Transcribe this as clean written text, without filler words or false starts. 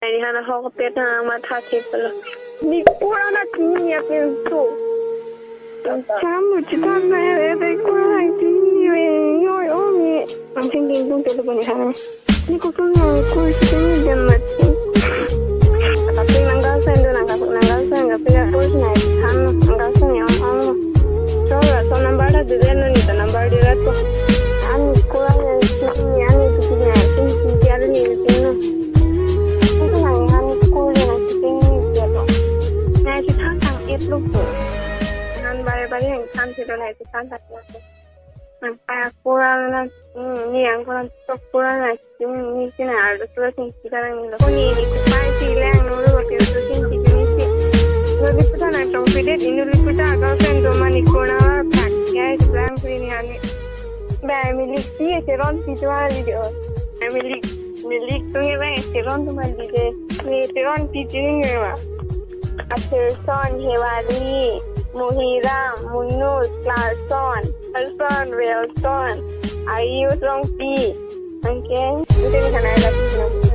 Ini anak aku pernah mata cipta. Ni kurang nak ni ya pensu. Kamu cita nak ada kurang ni yo ni. Macam ni tu kita punya sana. Ni kau tu yang kau sini dan mati. Tapi nanggal sen nggak punya terus naik kan nanggal sen yang kamu. So nambar ada dia ni tu nambar dia tu. Ani kurang ni ani tu punya ini tiada ni tu. Itu nan bare-bare yang cantik dan itu cantik lagi. Nampak kurang ni yang kurang kurang lagi. Ni sini ada terus yang sekarang ini. Ni kupai silang nuru waktu itu sini sini. Jadi kita nak tahu video ini kita agak sendu mani kurang apa? Ya itu bang ini ani. Bah milik dia seron situasi video. Milik tu ni bang seron tu mali dia. Ni seron pitching ni bang. Atirson, Hewali, Muhira, Munus, Clarkson, Alson, Wilson, Ayu, Rongpi. Okay? Itu di sana ada.